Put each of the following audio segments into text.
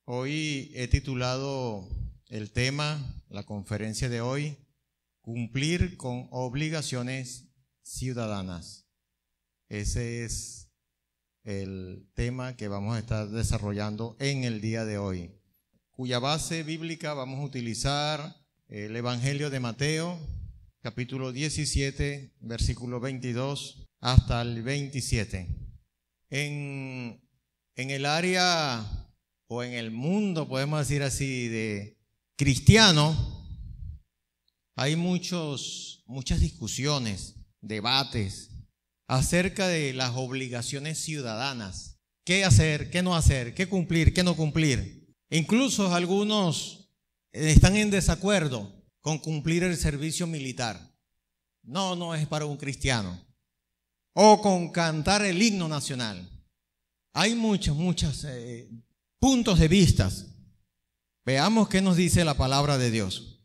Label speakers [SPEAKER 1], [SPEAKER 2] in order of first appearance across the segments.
[SPEAKER 1] Hoy he titulado el tema, la conferencia de hoy, cumplir con obligaciones ciudadanas. Ese es el tema que vamos a estar desarrollando en el día de hoy, cuya base bíblica vamos a utilizar el Evangelio de Mateo, capítulo 17, versículo 22 hasta el 27. En el área o en el mundo, podemos decir así, de cristiano, hay muchas discusiones, debates acerca de las obligaciones ciudadanas. ¿Qué hacer, qué no hacer, qué cumplir, qué no cumplir? Incluso algunos están en desacuerdo con cumplir el servicio militar. No es para un cristiano. O con cantar el himno nacional. Hay muchos puntos de vista. Veamos qué nos dice la palabra de Dios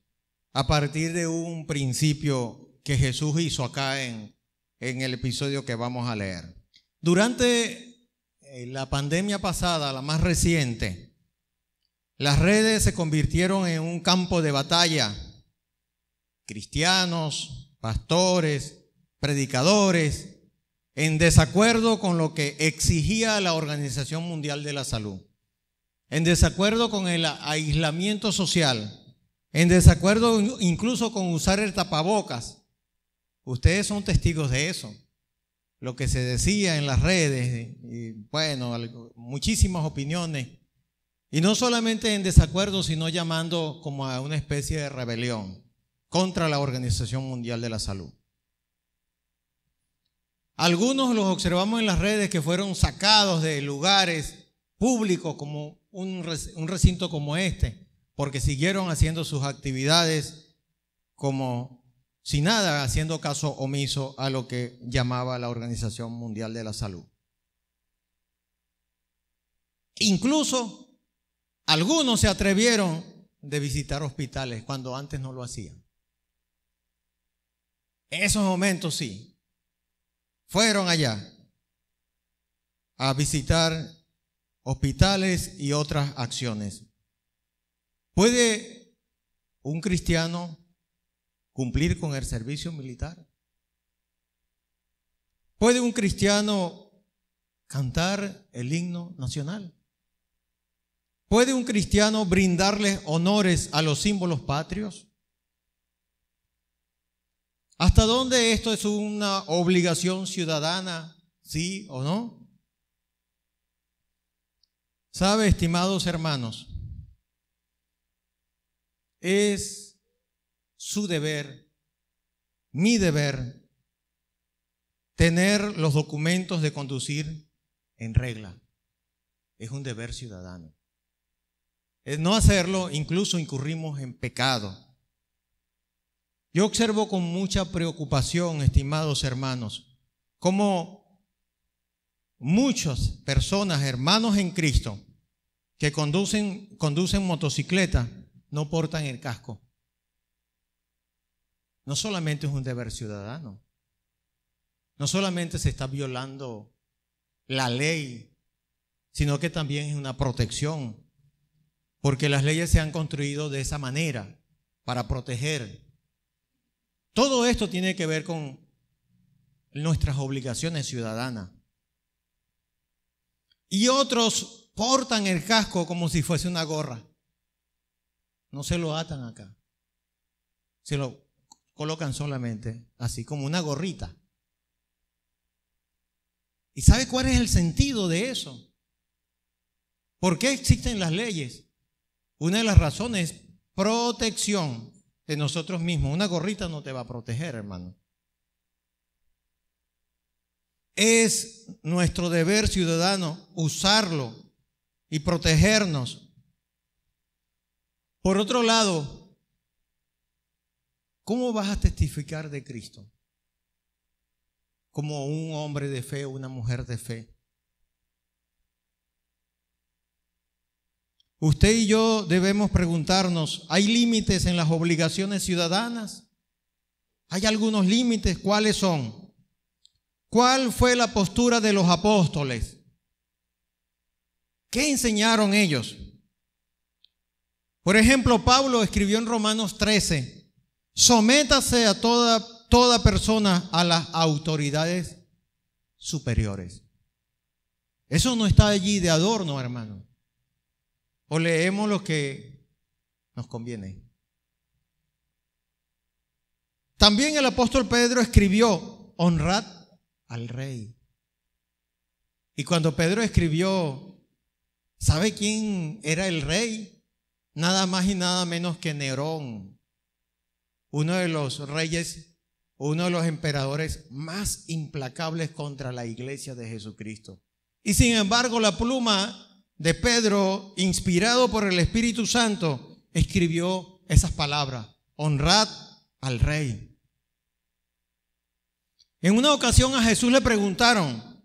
[SPEAKER 1] a partir de un principio que Jesús hizo acá en el episodio que vamos a leer. Durante la pandemia pasada, la más reciente, las redes se convirtieron en un campo de batalla. Cristianos, pastores, predicadores, en desacuerdo con lo que exigía la Organización Mundial de la Salud, en desacuerdo con el aislamiento social, en desacuerdo incluso con usar el tapabocas. Ustedes son testigos de eso, lo que se decía en las redes, y bueno, muchísimas opiniones, y no solamente en desacuerdo, sino llamando como a una especie de rebelión contra la Organización Mundial de la Salud. Algunos los observamos en las redes que fueron sacados de lugares públicos como un recinto como este, porque siguieron haciendo sus actividades como si nada, haciendo caso omiso a lo que llamaba la Organización Mundial de la Salud. Incluso algunos se atrevieron de visitar hospitales cuando antes no lo hacían. En esos momentos sí, fueron allá a visitar hospitales y otras acciones. ¿Puede un cristiano cumplir con el servicio militar? ¿Puede un cristiano cantar el himno nacional? ¿Puede un cristiano brindarles honores a los símbolos patrios? ¿Hasta dónde esto es una obligación ciudadana, sí o no? ¿Sabe, estimados hermanos? Es su deber, mi deber, tener los documentos de conducir en regla. Es un deber ciudadano. Es no hacerlo, incluso incurrimos en pecado. Yo observo con mucha preocupación, estimados hermanos, cómo muchas personas, hermanos en Cristo, que conducen motocicleta, no portan el casco. No solamente es un deber ciudadano, no solamente se está violando la ley, sino que también es una protección, porque las leyes se han construido de esa manera, para proteger. Todo esto tiene que ver con nuestras obligaciones ciudadanas. Y otros portan el casco como si fuese una gorra. No se lo atan acá. Se lo colocan solamente así, como una gorrita. ¿Y sabe cuál es el sentido de eso? ¿Por qué existen las leyes? Una de las razones es protección de nosotros mismos. Una gorrita no te va a proteger, hermano. Es nuestro deber ciudadano usarlo y protegernos. Por otro lado, ¿cómo vas a testificar de Cristo? Como un hombre de fe o una mujer de fe. Usted y yo debemos preguntarnos, ¿hay límites en las obligaciones ciudadanas? ¿Hay algunos límites? ¿Cuáles son? ¿Cuál fue la postura de los apóstoles? ¿Qué enseñaron ellos? Por ejemplo, Pablo escribió en Romanos 13, sométase a toda persona a las autoridades superiores. Eso no está allí de adorno, hermano. O leemos lo que nos conviene. También el apóstol Pedro escribió, honrad al rey. Y cuando Pedro escribió, ¿sabe quién era el rey? Nada más y nada menos que Nerón, uno de los reyes, uno de los emperadores más implacables contra la iglesia de Jesucristo. Y sin embargo, la pluma de Pedro, inspirado por el Espíritu Santo, escribió esas palabras, honrad al rey. En una ocasión a Jesús le preguntaron,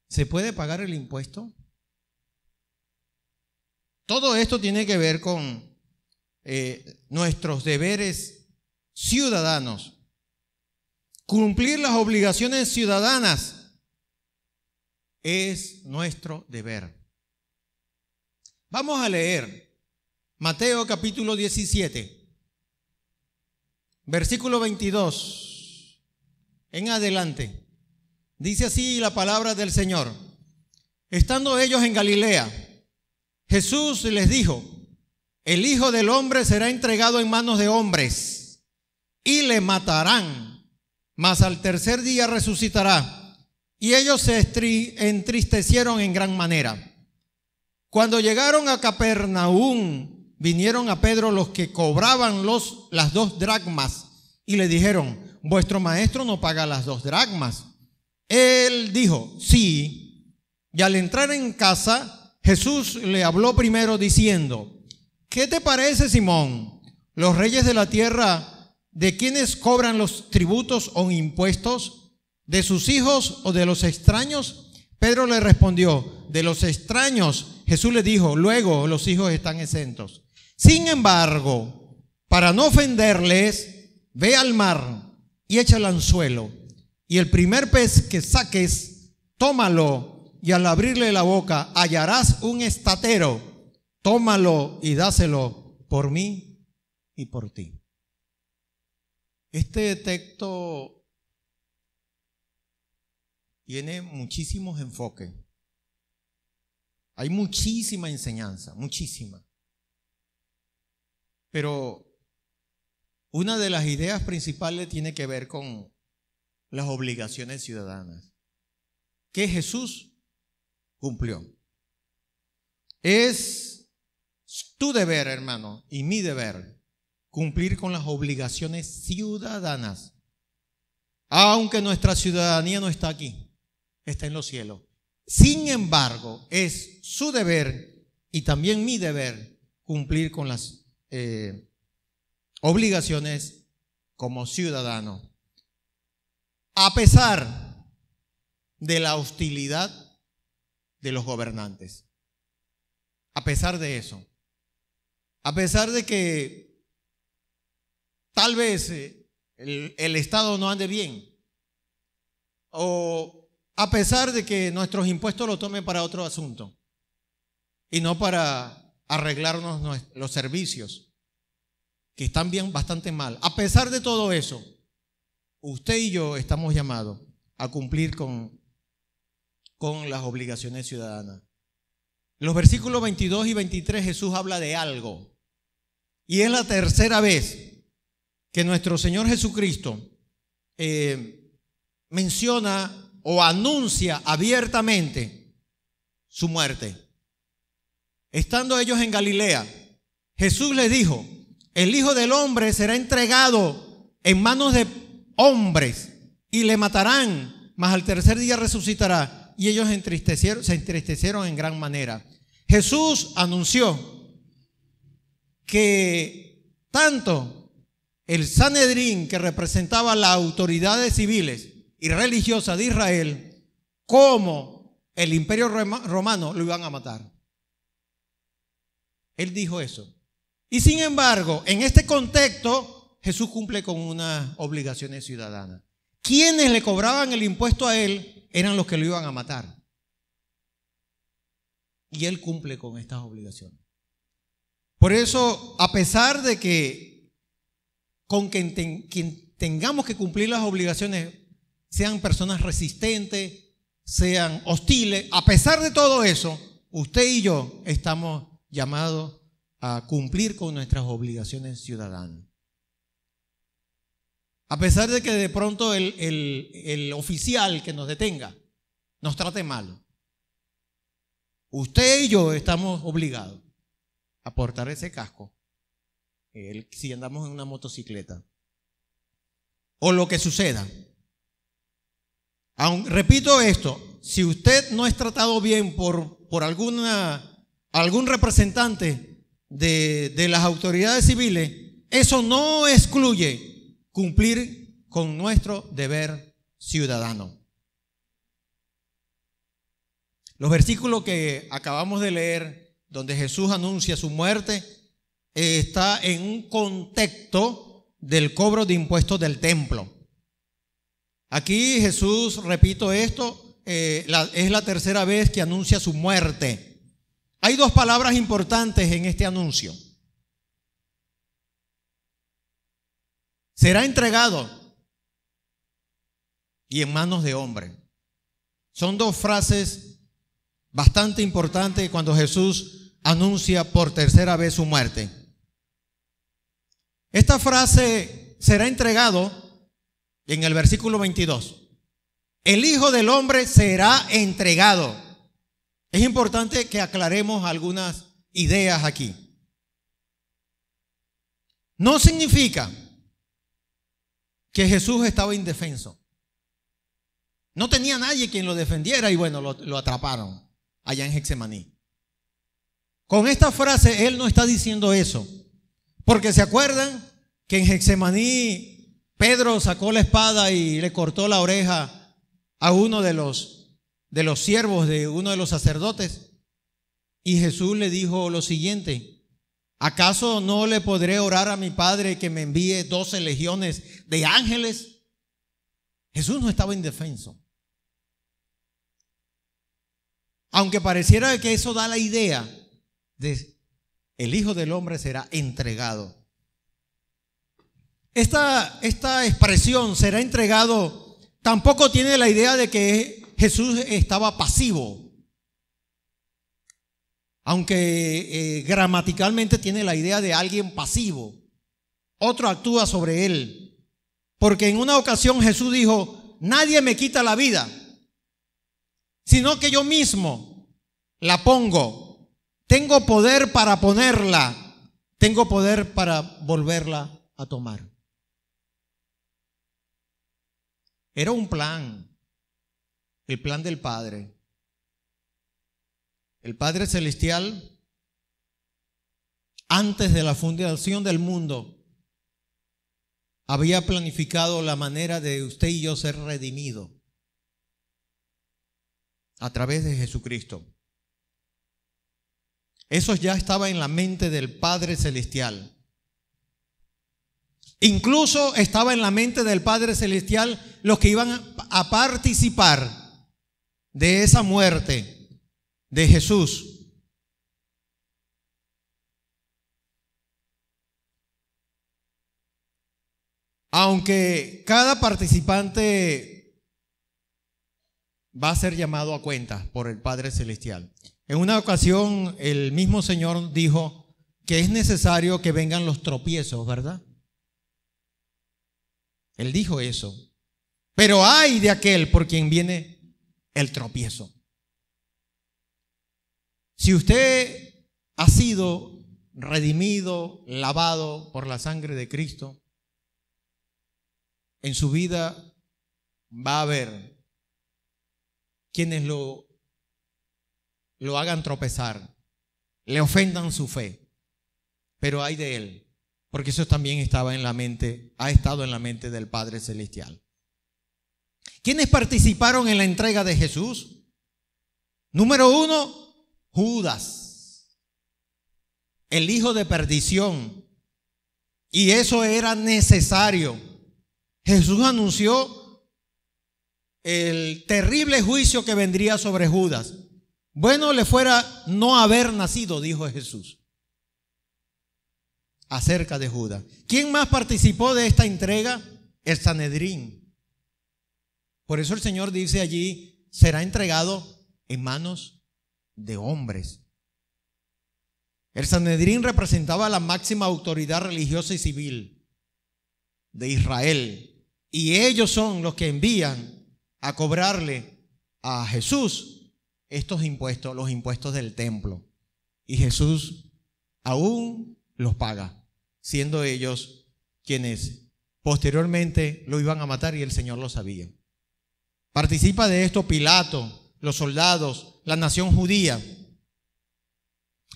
[SPEAKER 1] ¿se puede pagar el impuesto? Todo esto tiene que ver con nuestros deberes ciudadanos. Cumplir las obligaciones ciudadanas es nuestro deber. Vamos a leer Mateo capítulo 17, versículo 22 en adelante. Dice así la palabra del Señor. Estando ellos en Galilea, Jesús les dijo, el Hijo del Hombre será entregado en manos de hombres y le matarán, mas al tercer día resucitará. Y ellos se entristecieron en gran manera. Cuando llegaron a Capernaum, vinieron a Pedro los que cobraban las 2 dracmas y le dijeron, vuestro maestro no paga las 2 dracmas. Él dijo, sí. Y al entrar en casa, Jesús le habló primero diciendo, ¿qué te parece, Simón? Los reyes de la tierra, ¿de quiénes cobran los tributos o impuestos? ¿De sus hijos o de los extraños? Pedro le respondió, de los extraños. Jesús le dijo, luego los hijos están exentos. Sin embargo, para no ofenderles, ve al mar y echa el anzuelo. Y el primer pez que saques, tómalo, y al abrirle la boca hallarás un estatero. Tómalo y dáselo por mí y por ti. Este texto tiene muchísimos enfoques. Hay muchísima enseñanza, muchísima. Pero una de las ideas principales tiene que ver con las obligaciones ciudadanas que Jesús cumplió. Es tu deber, hermano, y mi deber, cumplir con las obligaciones ciudadanas. Aunque nuestra ciudadanía no está aquí, está en los cielos. Sin embargo, es su deber y también mi deber cumplir con las obligaciones como ciudadano. A pesar de la hostilidad de los gobernantes. A pesar de eso. A pesar de que tal vez el Estado no ande bien. O a pesar de que nuestros impuestos lo tomen para otro asunto y no para arreglarnos los servicios que están bien bastante mal. A pesar de todo eso, usted y yo estamos llamados a cumplir con las obligaciones ciudadanas. En los versículos 22 y 23 Jesús habla de algo. Y es la tercera vez que nuestro Señor Jesucristo menciona o anuncia abiertamente su muerte. Estando ellos en Galilea, Jesús les dijo, el Hijo del Hombre será entregado en manos de hombres y le matarán, mas al tercer día resucitará. Y ellos se entristecieron en gran manera. Jesús anunció que tanto el Sanedrín, que representaba las autoridades civiles y religiosas de Israel, como el imperio romano, lo iban a matar. Él dijo eso. Y sin embargo, en este contexto, Jesús cumple con unas obligaciones ciudadanas. Quienes le cobraban el impuesto a él eran los que lo iban a matar. Y él cumple con estas obligaciones.
[SPEAKER 2] Por eso, a pesar de que quien tengamos que cumplir las obligaciones sean personas resistentes, sean hostiles, a pesar de todo eso, usted y yo estamos llamados a cumplir con nuestras obligaciones ciudadanas. A pesar de que de pronto el oficial que nos detenga nos trate mal, usted y yo estamos obligados a portar ese casco si andamos en una motocicleta o lo que suceda. Repito esto, si usted no es tratado bien por algún representante de las autoridades civiles, eso no excluye cumplir con nuestro deber ciudadano. Los versículos que acabamos de leer, donde Jesús anuncia su muerte, está en un contexto del cobro de impuestos del templo. Aquí Jesús, repito esto, es la tercera vez que anuncia su muerte. Hay dos palabras importantes en este anuncio. Será entregado y en manos de hombre. Son dos frases bastante importantes cuando Jesús anuncia por tercera vez su muerte. Esta frase será entregado en el versículo 22. El Hijo del Hombre será entregado. Es importante que aclaremos algunas ideas aquí. No significa que Jesús estaba indefenso. No tenía nadie quien lo defendiera y bueno, lo atraparon allá en Getsemaní. Con esta frase él no está diciendo eso, porque se acuerdan que en Getsemaní Pedro sacó la espada y le cortó la oreja a uno de los siervos de uno de los sacerdotes, y Jesús le dijo lo siguiente: ¿acaso no le podré orar a mi Padre que me envíe 12 legiones de ángeles? Jesús no estaba indefenso. Aunque pareciera que eso da la idea de el Hijo del Hombre será entregado. Esta expresión será entregado tampoco tiene la idea de que Jesús estaba pasivo, aunque gramaticalmente tiene la idea de alguien pasivo. Otro actúa sobre él, porque en una ocasión Jesús dijo: nadie me quita la vida, sino que yo mismo la pongo. Tengo poder para ponerla, tengo poder para volverla a tomar. Era un plan, el plan del Padre. El Padre Celestial, antes de la fundación del mundo, había planificado la manera de usted y yo ser redimidos a través de Jesucristo. Eso ya estaba en la mente del Padre Celestial. Incluso estaba en la mente del Padre Celestial los que iban a participar de esa muerte de Jesús. Aunque cada participante va a ser llamado a cuenta por el Padre Celestial. En una ocasión el mismo Señor dijo que es necesario que vengan los tropiezos, ¿verdad? Él dijo eso. Pero ay de aquel por quien viene el tropiezo. Si usted ha sido redimido, lavado por la sangre de Cristo, en su vida va a haber quienes lo hagan tropezar, le ofendan su fe. Pero ay de él, porque eso también estaba en la mente, ha estado en la mente del Padre Celestial. ¿Quiénes participaron en la entrega de Jesús? Número 1, Judas, el hijo de perdición. Y eso era necesario. Jesús anunció el terrible juicio que vendría sobre Judas. Bueno le fuera no haber nacido, dijo Jesús. acerca de Judas. ¿Quién más participó de esta entrega? El Sanedrín. Por eso el Señor dice allí, será entregado en manos de hombres. El Sanedrín representaba la máxima autoridad religiosa y civil de Israel. Y ellos son los que envían a cobrarle a Jesús estos impuestos, los impuestos del templo. Y Jesús aún los paga, siendo ellos quienes posteriormente lo iban a matar y el Señor lo sabía. Participa de esto Pilato, los soldados, la nación judía.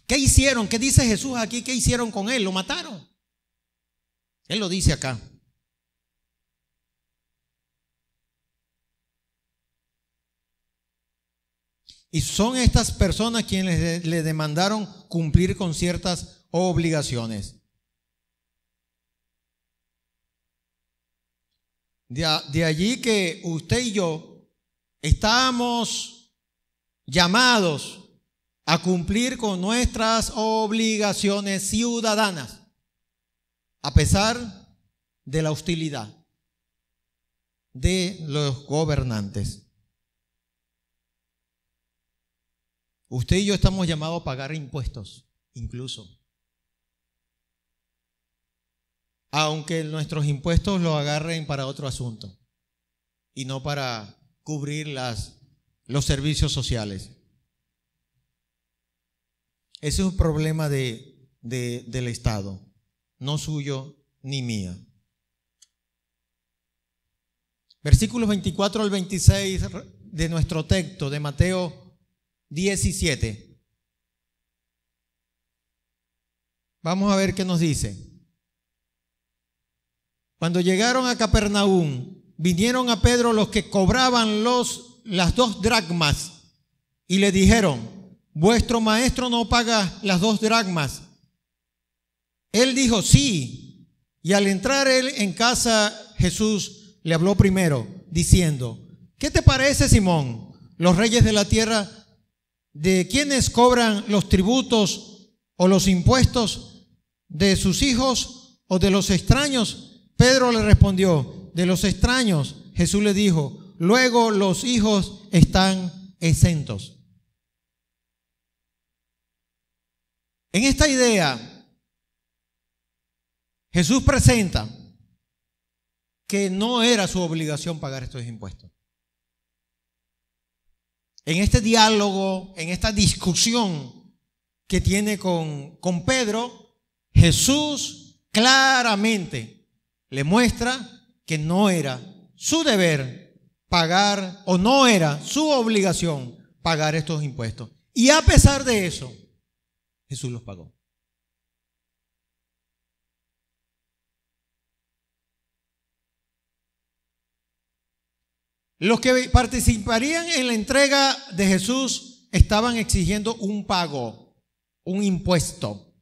[SPEAKER 2] ¿Qué hicieron? ¿Qué dice Jesús aquí? ¿Qué hicieron con él? Lo mataron. Él lo dice acá. Y son estas personas quienes le demandaron cumplir con ciertas obligaciones. De allí que usted y yo estamos llamados a cumplir con nuestras obligaciones ciudadanas, a pesar de la hostilidad de los gobernantes. Usted y yo estamos llamados a pagar impuestos, incluso. Aunque nuestros impuestos los agarren para otro asunto y no para cubrir los servicios sociales. Ese es un problema del Estado, no suyo ni mía. Versículos 24 al 26 de nuestro texto de Mateo 17. Vamos a ver qué nos dice. Cuando llegaron a Capernaum, vinieron a Pedro los que cobraban las 2 dracmas y le dijeron: vuestro maestro no paga las 2 dracmas. Él dijo: sí. Y al entrar él en casa, Jesús le habló primero, diciendo: ¿qué te parece, Simón? Los reyes de la tierra, ¿de quiénes cobran los tributos o los impuestos? ¿De sus hijos o de los extraños? Pedro le respondió: de los extraños. Jesús le dijo: luego los hijos están exentos. En esta idea, Jesús presenta que no era su obligación pagar estos impuestos. En este diálogo, en esta discusión que tiene con Pedro, Jesús claramente le muestra que no era su deber pagar, o no era su obligación pagar estos impuestos. Y a pesar de eso, Jesús los pagó. Los que participarían en la entrega de Jesús estaban exigiendo un pago, un impuesto.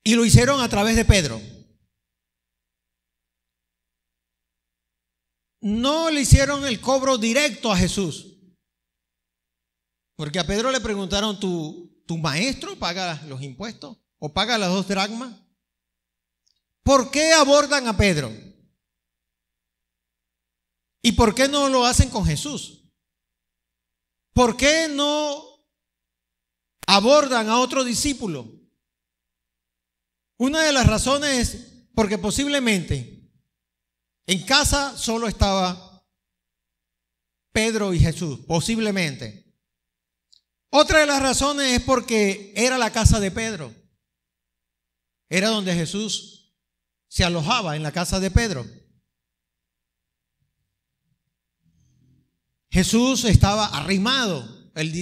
[SPEAKER 2] Y lo hicieron a través de Pedro. No le hicieron el cobro directo a Jesús. Porque a Pedro le preguntaron: ¿tu maestro paga los impuestos o paga las 2 dracmas? ¿Por qué abordan a Pedro? ¿Y por qué no lo hacen con Jesús? ¿Por qué no abordan a otro discípulo? Una de las razones es porque posiblemente en casa solo estaba Pedro y Jesús, posiblemente. Otra de las razones es porque era la casa de Pedro. Era donde Jesús se alojaba, en la casa de Pedro. Jesús estaba arrimado. Él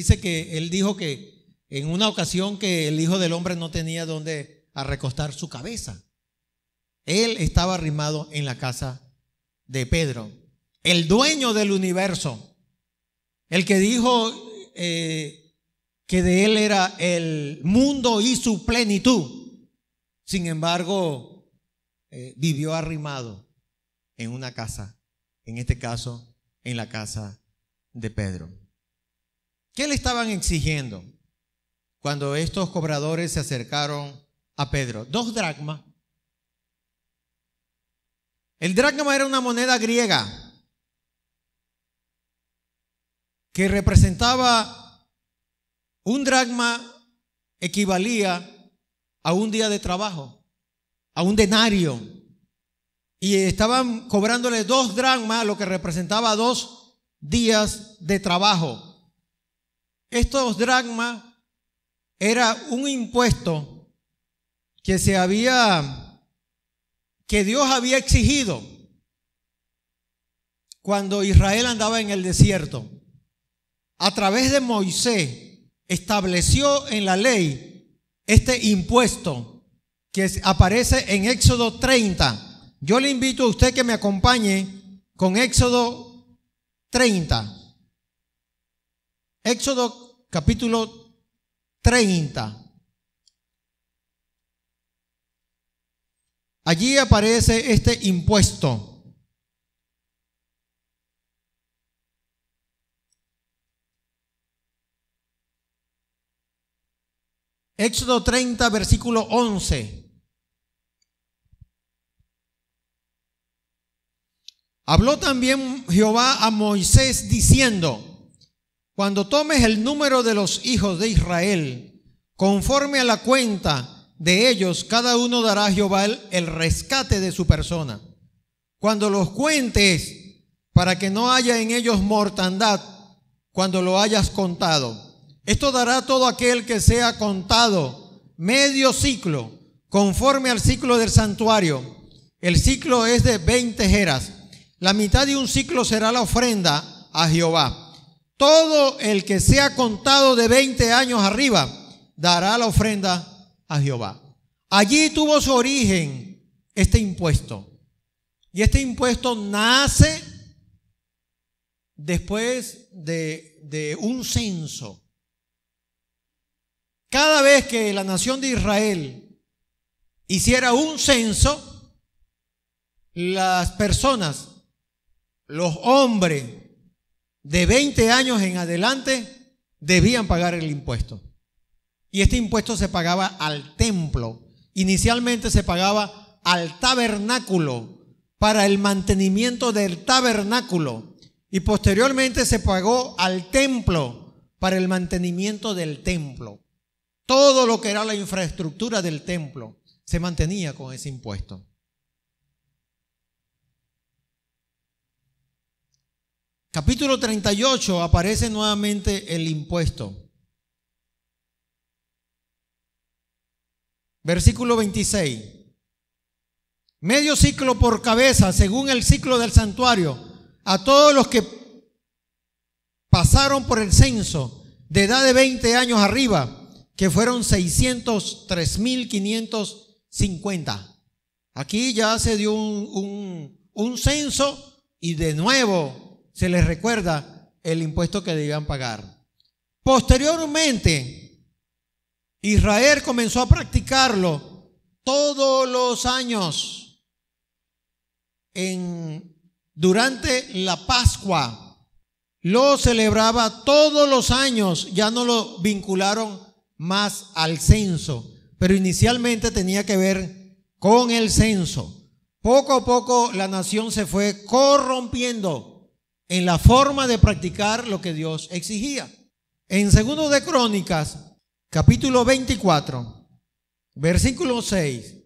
[SPEAKER 2] dijo que en una ocasión que el Hijo del Hombre no tenía donde recostar su cabeza. Él estaba arrimado en la casa de Pedro, el dueño del universo, el que dijo que de él era el mundo y su plenitud. Sin embargo, vivió arrimado en una casa, en este caso, en la casa de Pedro. ¿Qué le estaban exigiendo cuando estos cobradores se acercaron a Pedro. 2 dracmas. El dracma era una moneda griega que representaba, un dracma equivalía a un día de trabajo, a un denario. Y estaban cobrándole 2 dracmas, lo que representaba 2 días de trabajo. Estos dracmas era un impuesto que Dios había exigido cuando Israel andaba en el desierto. A través de Moisés estableció en la ley este impuesto que aparece en Éxodo 30. Yo le invito a usted que me acompañe con Éxodo 30. Éxodo capítulo 30. Allí aparece este impuesto. Éxodo 30, versículo 11. Habló también Jehová a Moisés diciendo: cuando tomes el número de los hijos de Israel, conforme a la cuenta de ellos, cada uno dará a Jehová el rescate de su persona. Cuando los cuentes, para que no haya en ellos mortandad, cuando lo hayas contado. Esto dará todo aquel que sea contado medio ciclo, conforme al ciclo del santuario. El ciclo es de 20 jeras. La mitad de un ciclo será la ofrenda a Jehová. Todo el que sea contado de 20 años arriba dará la ofrenda a Jehová. Allí tuvo su origen este impuesto. Y este impuesto nace después de un censo. Cada vez que la nación de Israel hiciera un censo, las personas, los hombres de 20 años en adelante debían pagar el impuesto. Y este impuesto se pagaba al templo. Inicialmente se pagaba al tabernáculo para el mantenimiento del tabernáculo. Y posteriormente se pagó al templo para el mantenimiento del templo. Todo lo que era la infraestructura del templo se mantenía con ese impuesto. Capítulo 38 aparece nuevamente el impuesto. Versículo 26. Medio ciclo por cabeza, según el ciclo del santuario, a todos los que pasaron por el censo de edad de 20 años arriba, que fueron 603,550. Aquí ya se dio un censo y de nuevo se les recuerda el impuesto que debían pagar. Posteriormente, Israel comenzó a practicarlo todos los años durante la Pascua. Lo celebraba todos los años, ya no lo vincularon más al censo, pero inicialmente tenía que ver con el censo. Poco a poco la nación se fue corrompiendo en la forma de practicar lo que Dios exigía. En 2 de Crónicas, capítulo 24, versículo 6,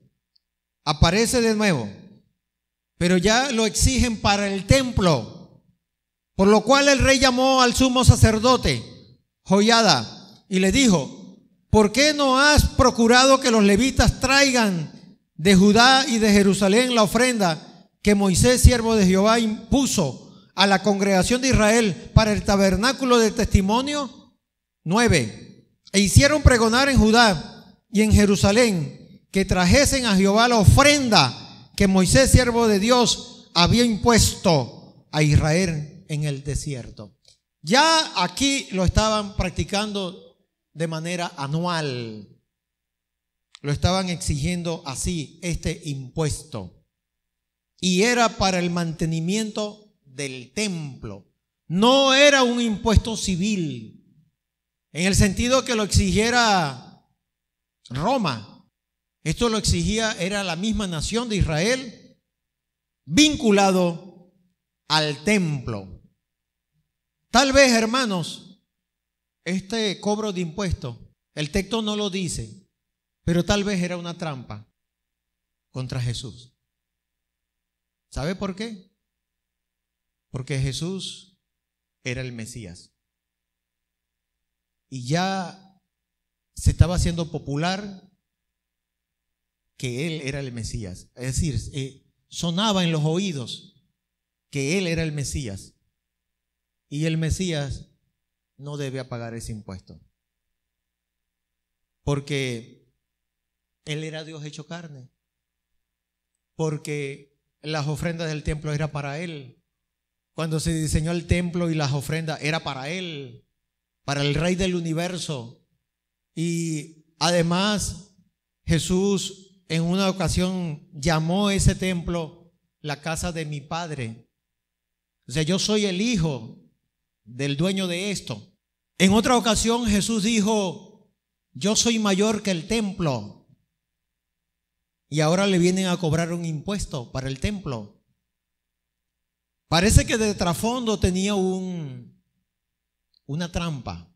[SPEAKER 2] aparece de nuevo, pero ya lo exigen para el templo, por lo cual el rey llamó al sumo sacerdote Joiada y le dijo: ¿por qué no has procurado que los levitas traigan de Judá y de Jerusalén la ofrenda que Moisés, siervo de Jehová, impuso a la congregación de Israel para el tabernáculo del testimonio? 9. E hicieron pregonar en Judá y en Jerusalén que trajesen a Jehová la ofrenda que Moisés, siervo de Dios, había impuesto a Israel en el desierto. Ya aquí lo estaban practicando de manera anual. Lo estaban exigiendo así, este impuesto. Y era para el mantenimiento del templo. No era un impuesto civil, en el sentido que lo exigiera Roma. Esto lo exigía, era la misma nación de Israel vinculado al templo. Tal vez, hermanos, este cobro de impuestos, el texto no lo dice, pero tal vez era una trampa contra Jesús. ¿Sabe por qué? Porque Jesús era el Mesías. Y ya se estaba haciendo popular que Él era el Mesías. Es decir, sonaba en los oídos que Él era el Mesías. Y el Mesías no debía pagar ese impuesto. Porque Él era Dios hecho carne. Porque las ofrendas del templo eran para Él. Cuando se diseñó el templo y las ofrendas era para Él, para el Rey del universo. Y además Jesús en una ocasión llamó ese templo la casa de mi Padre. O sea, yo soy el hijo del dueño de esto. En otra ocasión Jesús dijo, yo soy mayor que el templo. Y ahora le vienen a cobrar un impuesto para el templo. Parece que de trasfondo tenía una trampa.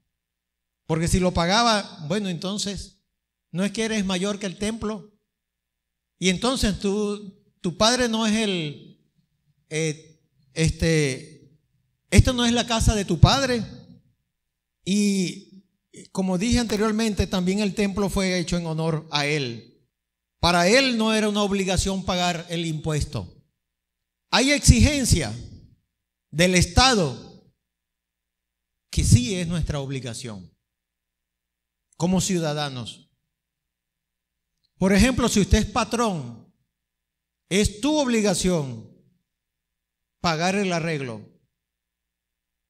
[SPEAKER 2] Porque si lo pagaba, bueno, entonces, ¿no es que eres mayor que el templo? Y entonces tu padre no es esta no es la casa de tu padre. Y como dije anteriormente, también el templo fue hecho en honor a él. Para él no era una obligación pagar el impuesto. Hay exigencia del Estado que sí es nuestra obligación como ciudadanos. Por ejemplo, si usted es patrón, es tu obligación pagar el arreglo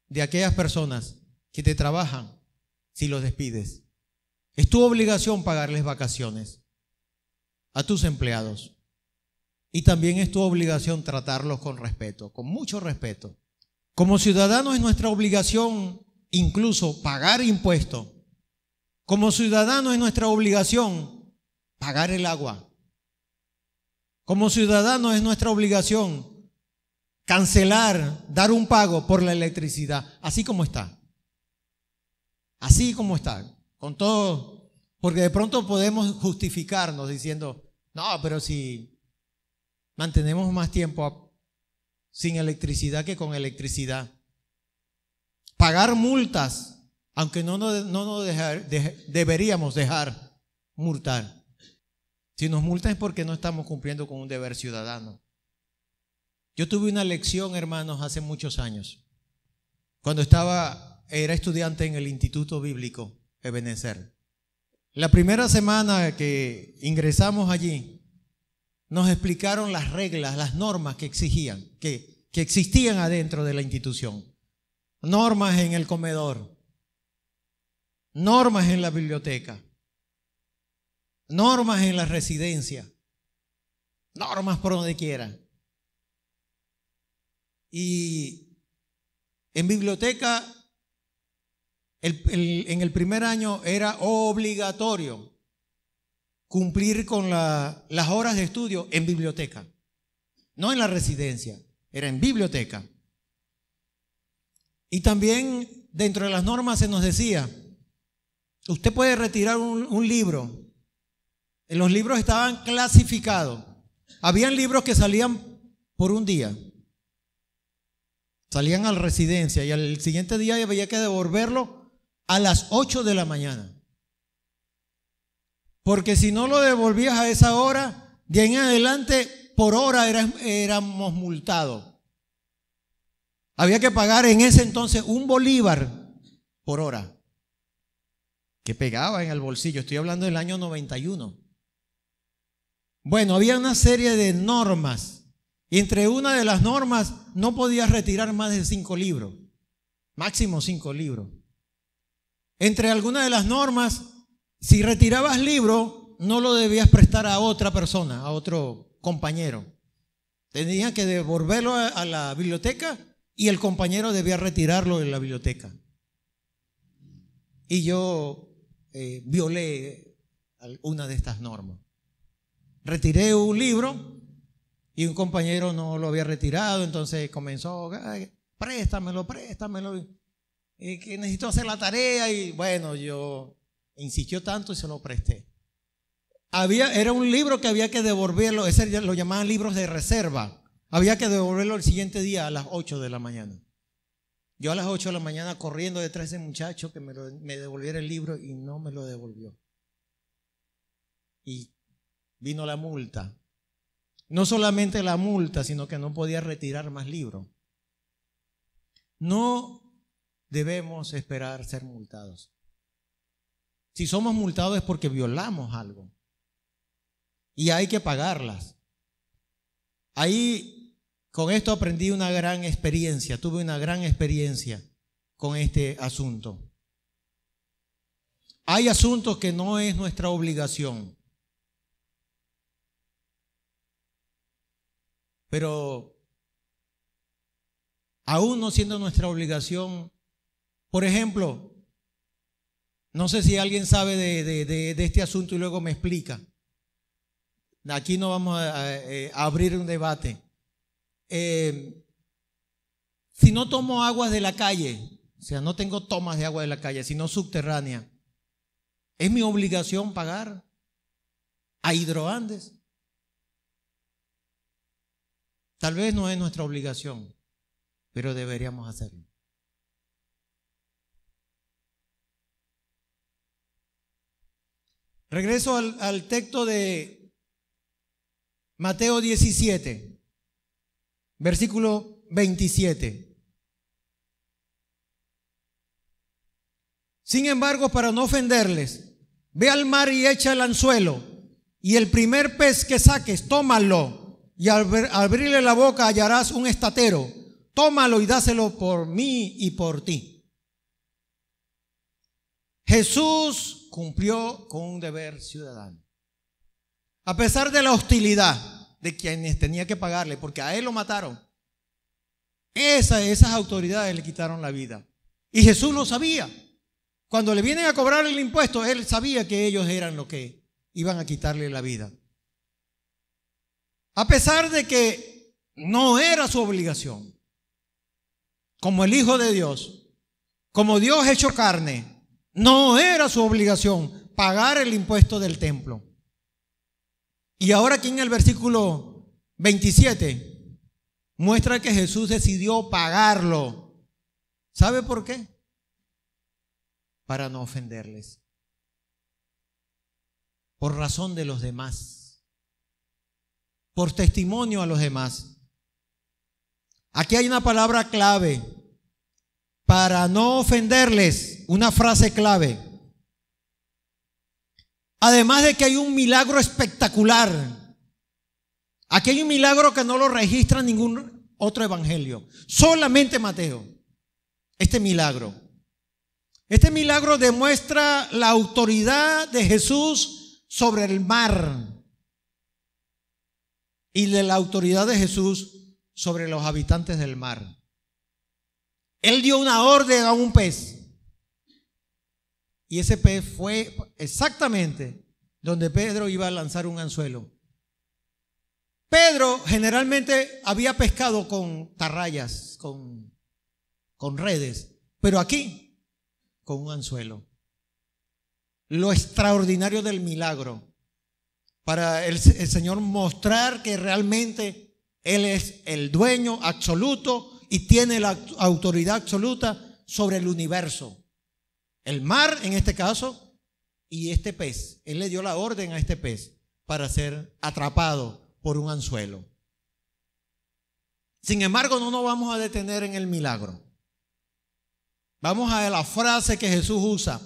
[SPEAKER 2] de aquellas personas que te trabajan si los despides. Es tu obligación pagarles vacaciones a tus empleados. Y también es tu obligación tratarlos con respeto, con mucho respeto. Como ciudadanos es nuestra obligación incluso pagar impuestos. Como ciudadanos es nuestra obligación pagar el agua. Como ciudadanos es nuestra obligación cancelar, dar un pago por la electricidad, así como está. Así como está, con todo, porque de pronto podemos justificarnos diciendo, no, pero si mantenemos más tiempo sin electricidad que con electricidad. Pagar multas, aunque no nos deberíamos dejar multar. Si nos multan es porque no estamos cumpliendo con un deber ciudadano. Yo tuve una lección, hermanos, hace muchos años, cuando era estudiante en el Instituto Bíblico Ebenezer. La primera semana que ingresamos allí, nos explicaron las reglas, las normas que exigían, que existían adentro de la institución. Normas en el comedor, normas en la biblioteca, normas en la residencia, normas por donde quiera. Y en biblioteca, en el primer año era obligatorio cumplir con las horas de estudio en biblioteca, no en la residencia, era en biblioteca. Y también dentro de las normas se nos decía, usted puede retirar un libro. Los libros estaban clasificados. Habían libros que salían por un día. Salían a la residencia y al siguiente día había que devolverlo a las 8 de la mañana. Porque si no lo devolvías a esa hora, de ahí en adelante, por hora éramos multados. Había que pagar en ese entonces $1 bolívar por hora, que pegaba en el bolsillo. Estoy hablando del año 91. Bueno, había una serie de normas. Y entre una de las normas no podías retirar más de 5 libros, máximo 5 libros. Entre algunas de las normas, si retirabas libro, no lo debías prestar a otra persona, a otro compañero. Tenías que devolverlo a la biblioteca y el compañero debía retirarlo de la biblioteca. Y yo violé una de estas normas. retiré un libro y un compañero no lo había retirado, entonces comenzó, préstamelo, que necesito hacer la tarea, y bueno, yo insistió tanto y se lo presté. Era un libro que había que devolverlo, ese lo llamaban libros de reserva, había que devolverlo el siguiente día a las 8 de la mañana. Yo a las 8 de la mañana corriendo detrás de ese muchacho que me devolviera el libro y no me lo devolvió. Y vino la multa. No solamente la multa, sino que no podía retirar más libros. No debemos esperar ser multados. Si somos multados es porque violamos algo. Y hay que pagarlas. Ahí, con esto aprendí una gran experiencia, tuve una gran experiencia con este asunto. Hay asuntos que no es nuestra obligación, pero aún no siendo nuestra obligación, por ejemplo, no sé si alguien sabe de este asunto y luego me explica. Aquí no vamos a abrir un debate. Si no tomo aguas de la calle, o sea, no tengo tomas de agua de la calle, sino subterránea, ¿es mi obligación pagar a Hidroandes? Tal vez no es nuestra obligación, pero deberíamos hacerlo. Regreso al texto de Mateo 17, versículo 27. Sin embargo, para no ofenderles, ve al mar y echa el anzuelo, y el primer pez que saques, tómalo, y al abrirle la boca hallarás un estatero. Tómalo y dáselo por mí y por ti. Jesús cumplió con un deber ciudadano. A pesar de la hostilidad de quienes tenía que pagarle, porque a él lo mataron. Esas autoridades le quitaron la vida. Y Jesús lo sabía. Cuando le vienen a cobrar el impuesto, él sabía que ellos eran los que iban a quitarle la vida. A pesar de que no era su obligación, como el Hijo de Dios, como Dios hecho carne, no era su obligación pagar el impuesto del templo. Y ahora aquí en el versículo 27 muestra que Jesús decidió pagarlo. ¿Sabe por qué? Para no ofenderles. Por razón de los demás. Por testimonio a los demás. Aquí hay una palabra clave. Para no ofenderles. Una frase clave. Además de que hay un milagro espectacular. Aquí hay un milagro que no lo registra ningún otro evangelio. Solamente Mateo. Este milagro demuestra la autoridad de Jesús sobre el mar. Y de la autoridad de Jesús sobre los habitantes del mar. Él dio una orden a un pez. Y ese pez fue exactamente donde Pedro iba a lanzar un anzuelo. Pedro generalmente había pescado con tarrayas, con redes, pero aquí con un anzuelo. Lo extraordinario del milagro, para el Señor mostrar que realmente Él es el dueño absoluto y tiene la autoridad absoluta sobre el universo. El mar en este caso y este pez. Él le dio la orden a este pez para ser atrapado por un anzuelo. Sin embargo, no nos vamos a detener en el milagro. Vamos a la frase que Jesús usa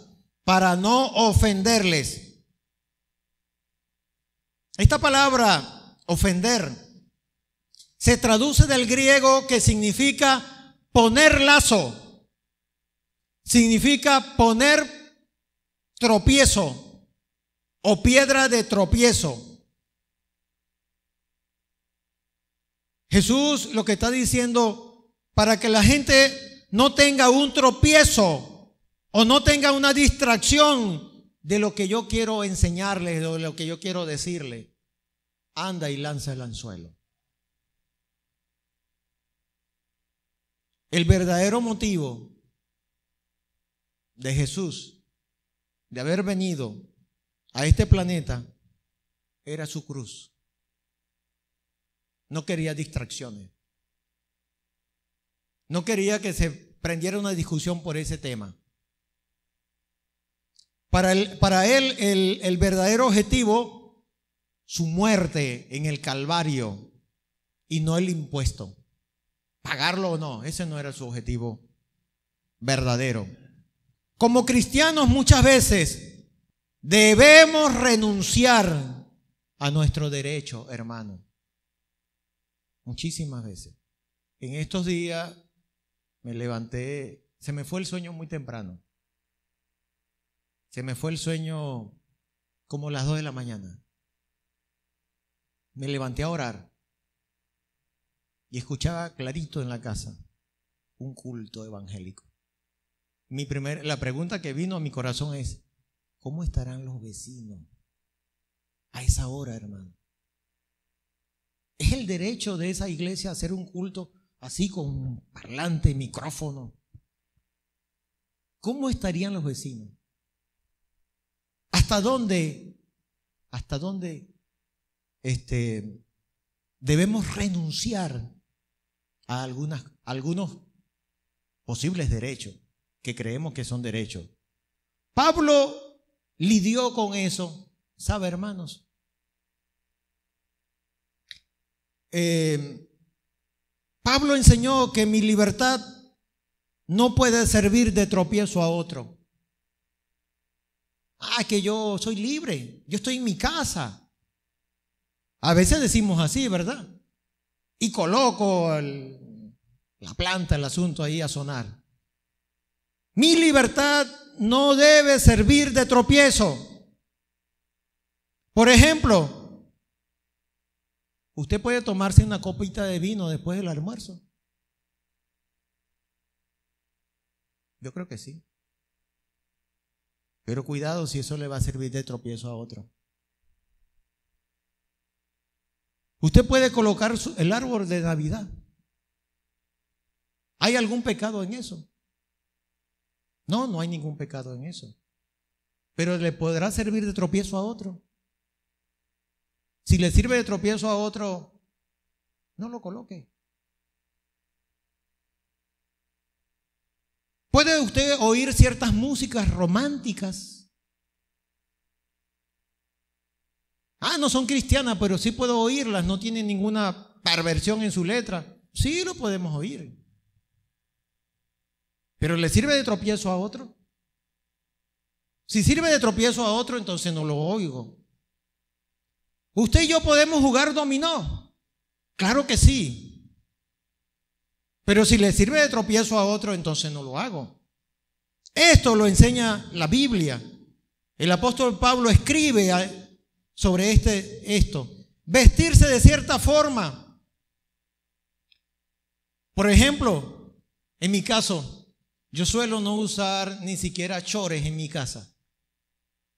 [SPEAKER 2] para no ofenderles. Esta palabra ofender se traduce del griego que significa poner lazo. Significa poner tropiezo o piedra de tropiezo. Jesús lo que está diciendo, para que la gente no tenga un tropiezo o no tenga una distracción de lo que yo quiero enseñarles, de lo que yo quiero decirles. anda y lanza el anzuelo. El verdadero motivo de Jesús de haber venido a este planeta era su cruz. No quería distracciones. No quería que se prendiera una discusión por ese tema. Para él el verdadero objetivo, su muerte en el Calvario y no el impuesto. Pagarlo o no, ese no era su objetivo verdadero. Como cristianos muchas veces debemos renunciar a nuestro derecho, hermano. Muchísimas veces. En estos días me levanté, se me fue el sueño muy temprano. Se me fue el sueño como las 2 de la mañana. Me levanté a orar y escuchaba clarito en la casa un culto evangélico. La pregunta que vino a mi corazón es: ¿cómo estarán los vecinos a esa hora, hermano? ¿Es el derecho de esa iglesia a hacer un culto así con parlante, micrófono? ¿Cómo estarían los vecinos? ¿Hasta dónde debemos renunciar a algunos posibles derechos que creemos que son derechos? Pablo lidió con eso, ¿sabe, hermanos? Pablo enseñó que mi libertad no puede servir de tropiezo a otro. Que yo soy libre, yo estoy en mi casa. A veces decimos así, ¿verdad? Y coloco la planta, el asunto ahí a sonar. Mi libertad no debe servir de tropiezo. Por ejemplo, usted puede tomarse una copita de vino después del almuerzo. Yo creo que sí. Pero cuidado si eso le va a servir de tropiezo a otro. Usted puede colocar el árbol de Navidad. ¿Hay algún pecado en eso? No, no hay ningún pecado en eso. Pero le podrá servir de tropiezo a otro. Si le sirve de tropiezo a otro, no lo coloque. ¿Puede usted oír ciertas músicas románticas? No son cristianas, pero sí puedo oírlas, no tienen ninguna perversión en su letra. Sí lo podemos oír. ¿Pero le sirve de tropiezo a otro? Si sirve de tropiezo a otro, entonces no lo oigo. ¿Usted y yo podemos jugar dominó? Claro que sí. Pero si le sirve de tropiezo a otro, entonces no lo hago. Esto lo enseña la Biblia. El apóstol Pablo escribe sobre esto. Vestirse de cierta forma. Por ejemplo, en mi caso, yo suelo no usar ni siquiera chores en mi casa,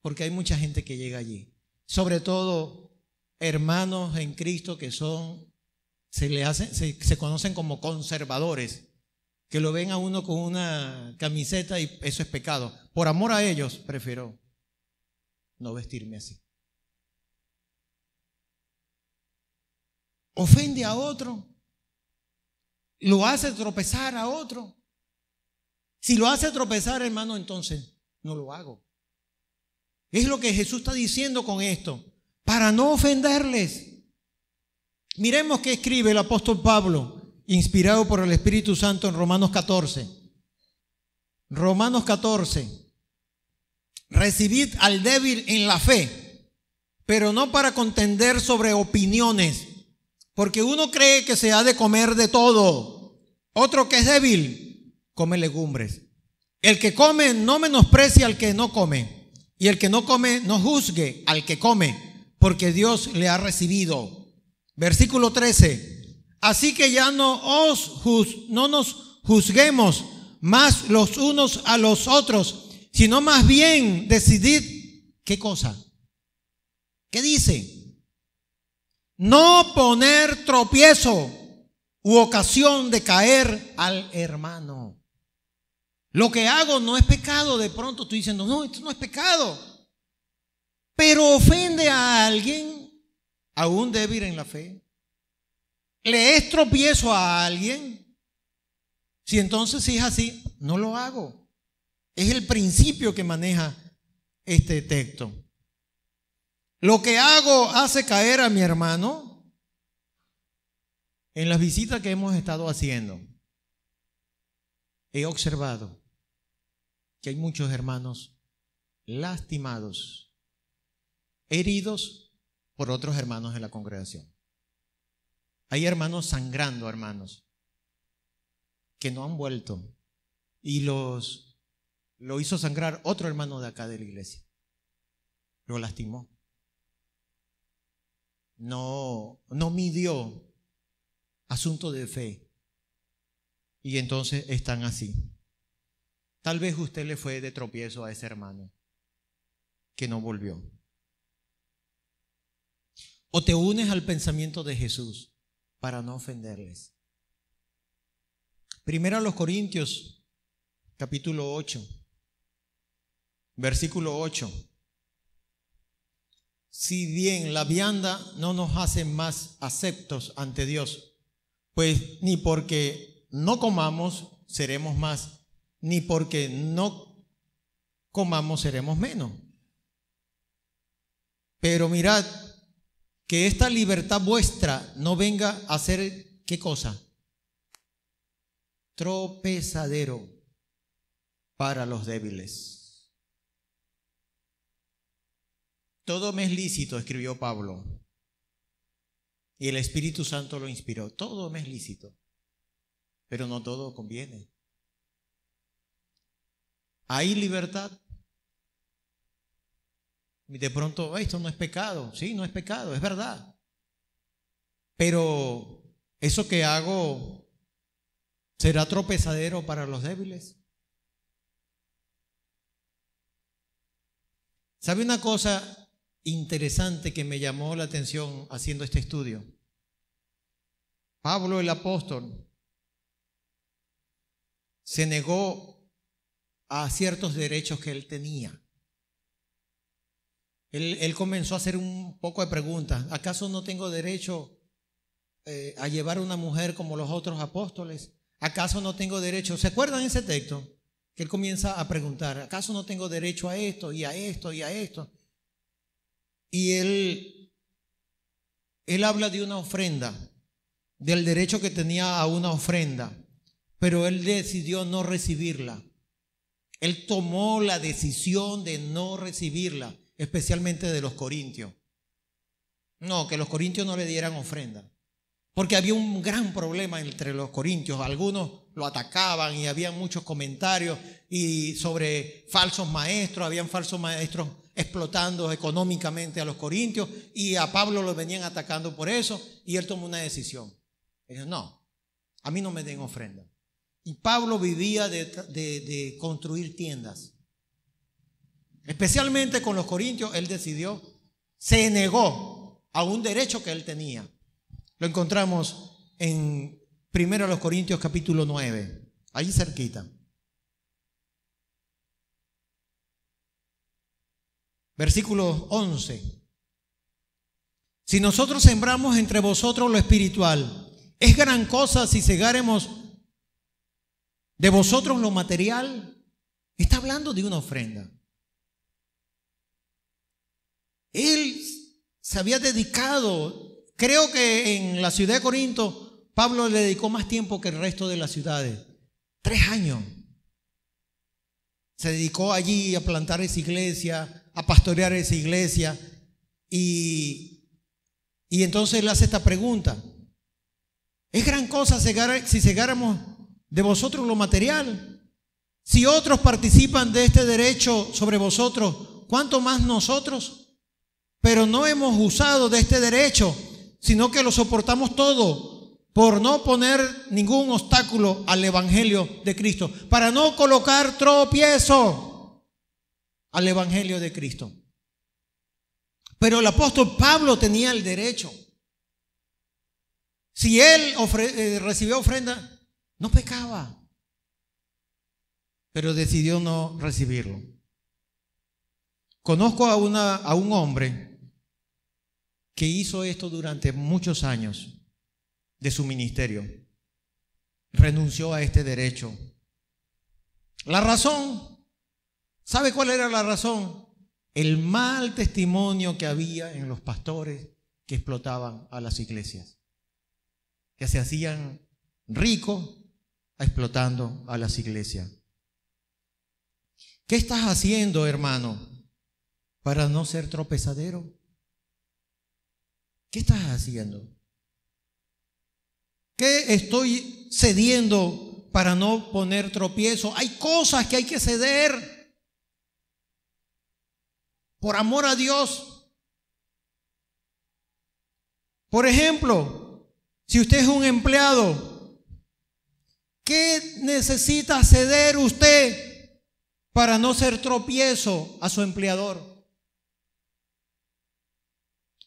[SPEAKER 2] porque hay mucha gente que llega allí. Sobre todo hermanos en Cristo que se conocen como conservadores, que lo ven a uno con una camiseta y eso es pecado. Por amor a ellos, prefiero no vestirme así. Ofende a otro, lo hace tropezar a otro. Si lo hace tropezar, hermano, entonces no lo hago. Es lo que Jesús está diciendo con esto, para no ofenderles. Miremos qué escribe el apóstol Pablo, inspirado por el Espíritu Santo en Romanos 14. Romanos 14. Recibid al débil en la fe, pero no para contender sobre opiniones, porque uno cree que se ha de comer de todo. Otro que es débil, come legumbres. El que come no menosprecia al que no come, y el que no come no juzgue al que come, porque Dios le ha recibido. Versículo 13. Así que ya no nos juzguemos más los unos a los otros, sino más bien decidid, ¿qué cosa? ¿Qué dice? no poner tropiezo u ocasión de caer al hermano. Lo que hago no es pecado. De pronto estoy diciendo, no, esto no es pecado. Pero ofende a alguien, aún débil en la fe. Le es tropiezo a alguien. Si entonces si es así, no lo hago. Es el principio que maneja este texto. Lo que hago hace caer a mi hermano. En las visitas que hemos estado haciendo, he observado que hay muchos hermanos lastimados, heridos por otros hermanos de la congregación. Hay hermanos sangrando, hermanos, que no han vuelto y lo hizo sangrar otro hermano de acá de la iglesia. Lo lastimó. No midió asunto de fe. Y entonces están así. Tal vez usted le fue de tropiezo a ese hermano que no volvió. O te unes al pensamiento de Jesús para no ofenderles. Primero a los Corintios, capítulo 8, versículo 8. Si bien la vianda no nos hace más aceptos ante Dios, pues ni porque no comamos seremos más, ni porque no comamos seremos menos. Pero mirad que esta libertad vuestra no venga a ser, ¿qué cosa? Tropezadero para los débiles. Todo me es lícito, escribió Pablo. Y el Espíritu Santo lo inspiró. Todo me es lícito, pero no todo conviene. ¿Hay libertad? Y de pronto, esto no es pecado. Sí, no es pecado, es verdad. Pero eso que hago será tropezadero para los débiles. ¿Sabe una cosa interesante que me llamó la atención haciendo este estudio? Pablo el apóstol se negó a ciertos derechos que él tenía. Él comenzó a hacer un poco de preguntas. ¿Acaso no tengo derecho a llevar a una mujer como los otros apóstoles? ¿Acaso no tengo derecho? ¿Se acuerdan ese texto? Que él comienza a preguntar, ¿acaso no tengo derecho a esto y a esto y a esto? Y él habla de una ofrenda, del derecho que tenía a una ofrenda, pero él decidió no recibirla. Él tomó la decisión de no recibirla, especialmente de los corintios. No, que los corintios no le dieran ofrenda, porque había un gran problema entre los corintios. Algunos lo atacaban y había muchos comentarios y sobre falsos maestros, habían falsos maestros explotando económicamente a los corintios y a Pablo lo venían atacando por eso, y él tomó una decisión. Él dijo, no, a mí no me den ofrenda. Y Pablo vivía de construir tiendas. Especialmente con los corintios, él decidió, se negó a un derecho que él tenía. Lo encontramos en 1 Corintios capítulo 9, ahí cerquita. Versículo 11. Si nosotros sembramos entre vosotros lo espiritual, es gran cosa si segáremos de vosotros lo material. Está hablando de una ofrenda. Él se había dedicado, creo que en la ciudad de Corinto, Pablo le dedicó más tiempo que el resto de las ciudades. 3 años. Se dedicó allí a plantar esa iglesia, a pastorear esa iglesia. Y entonces él hace esta pregunta. ¿Es gran cosa si segáramos de vosotros lo material? Si otros participan de este derecho sobre vosotros, ¿cuánto más nosotros? Pero no hemos usado de este derecho, sino que lo soportamos todo por no poner ningún obstáculo al evangelio de Cristo, para no colocar tropiezo al evangelio de Cristo. Pero el apóstol Pablo tenía el derecho Si él recibía ofrenda, no pecaba, pero decidió no recibirlo. Conozco a un hombre que hizo esto durante muchos años de su ministerio. Renunció a este derecho. La razón, ¿sabe cuál era la razón? El mal testimonio que había en los pastores que explotaban a las iglesias, que se hacían ricos explotando a las iglesias. ¿Qué estás haciendo, hermano, para no ser tropezadero? ¿Qué estás haciendo? ¿Qué estoy cediendo para no poner tropiezo? Hay cosas que hay que ceder por amor a Dios. Por ejemplo, si usted es un empleado, ¿qué necesita ceder usted para no ser tropiezo a su empleador?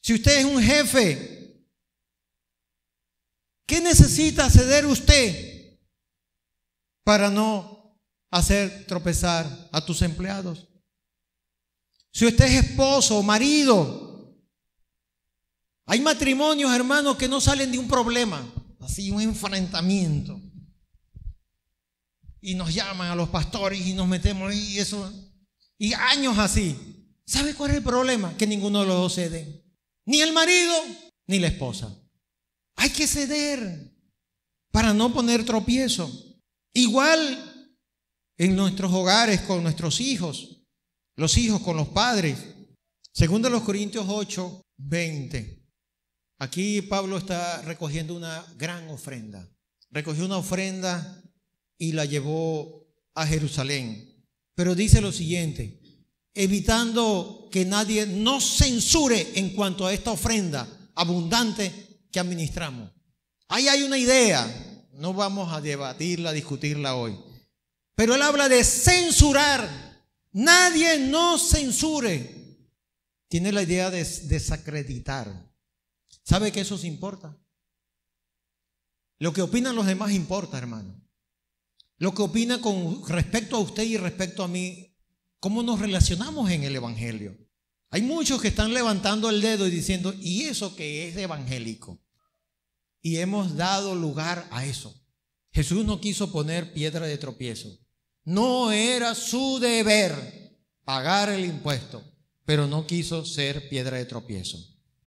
[SPEAKER 2] Si usted es un jefe, ¿qué necesita ceder usted para no hacer tropezar a tus empleados? Si usted es esposo o marido, hay matrimonios, hermanos, que no salen de un problema, así un enfrentamiento, y nos llaman a los pastores y nos metemos y eso, y años así. ¿Sabe cuál es el problema? Que ninguno de los dos cede, ni el marido ni la esposa. Hay que ceder para no poner tropiezo. Igual en nuestros hogares con nuestros hijos, los hijos con los padres. Segundo los Corintios 8, 20. Aquí Pablo está recogiendo una gran ofrenda. Recogió una ofrenda y la llevó a Jerusalén. Pero dice lo siguiente: evitando que nadie nos censure en cuanto a esta ofrenda abundante que administramos. Ahí hay una idea, no vamos a debatirla, a discutirla hoy, pero él habla de censurar. Nadie nos censure. Tiene la idea de desacreditar. ¿Sabe que eso se importa? Lo que opinan los demás importa, hermano. Lo que opina con respecto a usted y respecto a mí, cómo nos relacionamos en el evangelio. Hay muchos que están levantando el dedo y diciendo, ¿y eso que es evangélico? Y hemos dado lugar a eso. Jesús no quiso poner piedra de tropiezo. No era su deber pagar el impuesto, pero no quiso ser piedra de tropiezo.